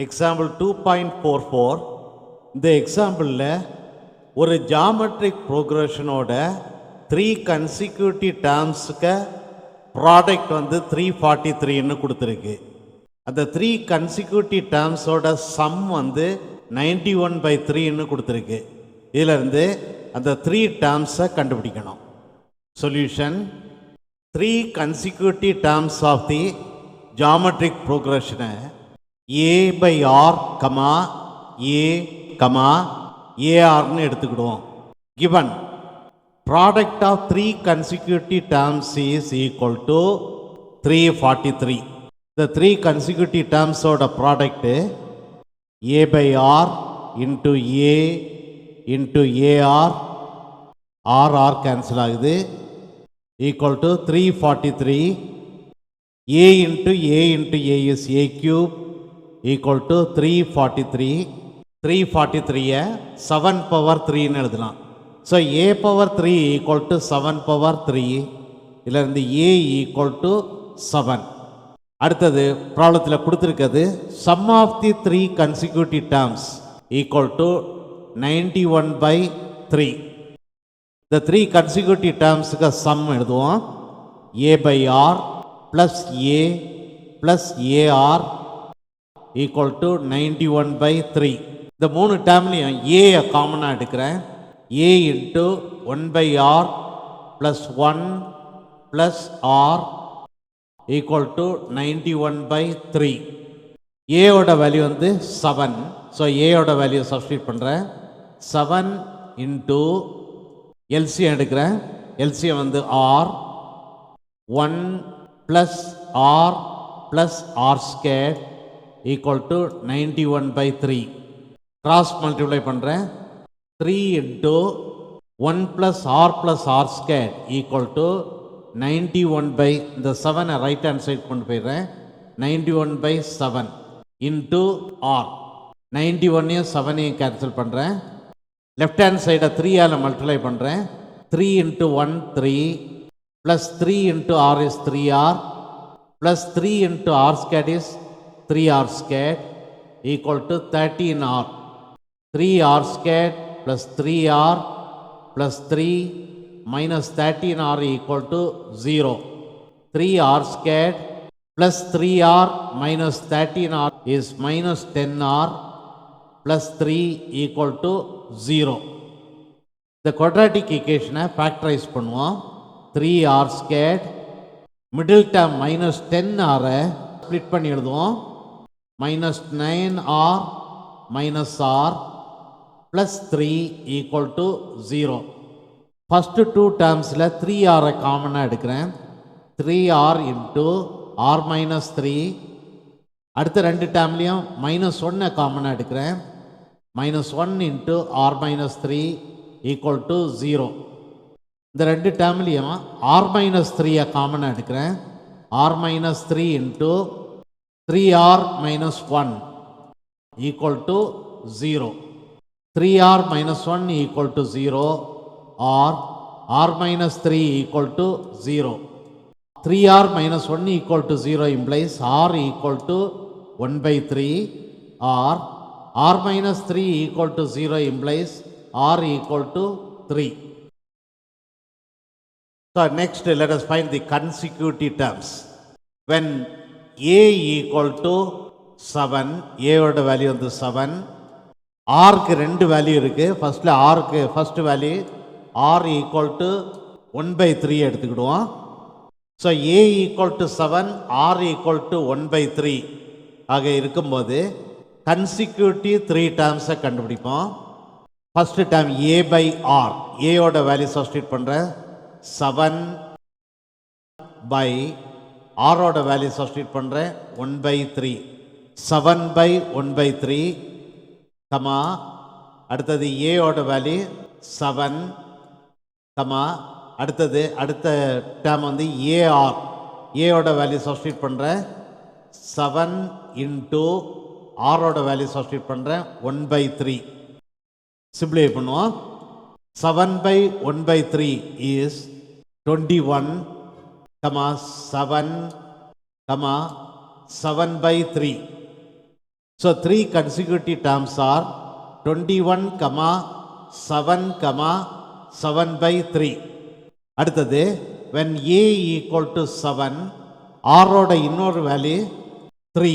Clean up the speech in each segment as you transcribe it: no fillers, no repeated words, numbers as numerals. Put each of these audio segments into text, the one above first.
Example 2.44 இந்த எக்ஸாம்பிளில் ஒரு geometric ப்ரோக்ரஷனோட 3 consecutive டேர்ம்ஸுக்கு product வந்து 343ன்னு கொடுத்துருக்கு. அந்த 3 கன்சிக்யூட்டிவ் டேர்ம்ஸோட சம் வந்து 91/3ன்னு கொடுத்துருக்கு. இதிலிருந்து அந்த 3 டேர்ம்ஸை கண்டுபிடிக்கணும். Solution: 3 consecutive terms of the geometric ப்ரோக்ரஷனை a/r, a, arன்னு எடுத்துக்கிடுவோம். given product of 3 consecutive terms is equal to 343. The 3 consecutive terms ஓட product a/r into a into ar, r cancel ஆகுது, equal to 343. a into a is a cube equal to 343. 343 7 power 3ன்னு எழுதலாம். So a power 3 equal to 7 power 3. இதிலிருந்து a equal to 7. அடுத்தது ப்ராப்ளத்தில் கொடுத்துருக்கிறது sum of the 3 consecutive terms equal to 91/3. இந்த 3 consecutive டேர்ம்ஸுக்கு sum எழுதுவோம். a/r plus a plus ar equal to 91/3. இந்த 3 டேர்ம்லையும் a காமனாக எடுக்கிறேன். a into 1/r plus 1 plus r equal to 91/3. ஏயோட வேல்யூ வந்து 7. ஸோ ஏயோட வேல்யூ சப்ஸ்டியூட் பண்ணுறேன். 7 இன்ட்டு எல்சியம் எடுக்கிறேன். எல்சியம் வந்து r 1 plus r plus r square equal to 91/3. Cross multiply பண்ணுறேன். 3 into 1 plus r square equal to 91 இந்த 7 ரைட் ஹேண்ட் சைட் கொண்டு போயிடுறேன். 91/7 into r. 91ஐயும் 7ஐயும் கேன்சல் பண்ணுறேன். லெஃப்ட் ஹேண்ட் சைடை 3ஆல் மல்டிப்ளை பண்ணுறேன். 3 into 1 3 plus 3 into r is 3r plus 3 into r square is 3r square equal to 13r. 3r square plus 3r plus 3 minus 13r equal to 0. 3r squared plus 3r minus 13r is minus 10r plus 3 equal to 0. The quadratic equation factorize பண்ணுவோம். 3r squared middle term minus 10r split பண்ணி எழுதுவோம். minus 9r minus r plus 3 equal to 0. First 2 டேர்ம்ஸில் 3r காமனாக எடுக்கிறேன். 3r into r minus 3. அடுத்த 2 டேர்ம்லேயும் -1 காமனாக எடுக்கிறேன். -1 into r minus 3 equal to 0. இந்த 2 டேர்ம்லேயும் r minus 3 காமனாக எடுக்கிறேன். r minus 3 into 3r minus 1 equal to 0. 3r minus 1 equal to 0 or r minus 3 equal to 0. 3r minus 1 equal to 0 implies r equal to 1/3 or r minus 3 equal to 0 implies r equal to 3. So next let us find the consecutive terms. When a equal to 7, a ஓட value வந்து 7. rக்கு 2 value இருக்குது. ஃபஸ்ட்டில் rக்கு first value r equal to 1/3 எடுத்துக்கிடுவோம். So a equal to 7, r equal to 1/3 ஆக இருக்கும்போது consecutive 3 டேர்ம்ஸை கண்டுபிடிப்போம். ஃபஸ்ட்டு டேர்ம் a/r, ஏயோட வேல்யூ சப்ஸ்டியூட் பண்ணுறேன். 7/r வேல்யூ சப்ஸ்டியூட் பண்ணுறேன். 1/3. 7/1/3 கமா அடுத்தது ஏயோட வேல்யூ 7 கமா அடுத்தது அடுத்த டேர்ம் வந்து ஏஆர், ஏயோட வேல்யூ சப்ஸ்டியூட் பண்ணுறேன். 7 இன்ட்டு ஆரோட வேல்யூ சப்ஸ்டியூட் பண்ணுறேன். 1/3 சிம்பிளிஃபை பண்ணுவோம். 7/1/3 is 21 7 7/3 So 3 consecutive terms are 21, 7, 7 by 3. அடுத்தது when a equal to 7, r ஓட இன்னொரு value 3,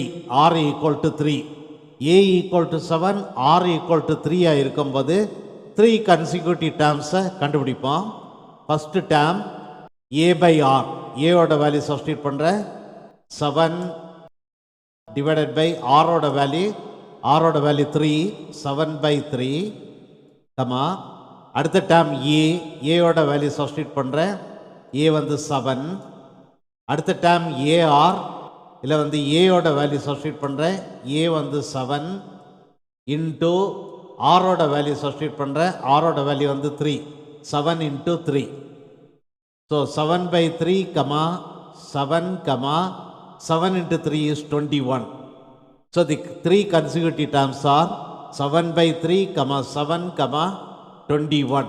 r equal to 3. a equal to 7, r equal to 3 இருக்கும்போது 3 consecutive terms கண்டுபிடிப்போம். First term a by r, a ஓட value substitute பண்ற 7 divided by r ஓட value 3, 7 by 3, comma அடுத்த term a ஓட value substitute பண்ற a வந்து 7, அடுத்த டேர்ம் ar இல்ல வந்து a ஓட வேல்யூ சப்ஸ்டிட் பண்ற a வந்து 7 இன்டு r ஓட வேல்யூ சப்ஸ்டிட் பண்ற r ஓட வேல்யூ வந்து 3, 7 into 3. So 7 by 3, 7, 7 into 3 is 21. So the 3 consecutive terms are 7 by 3, 7, 21.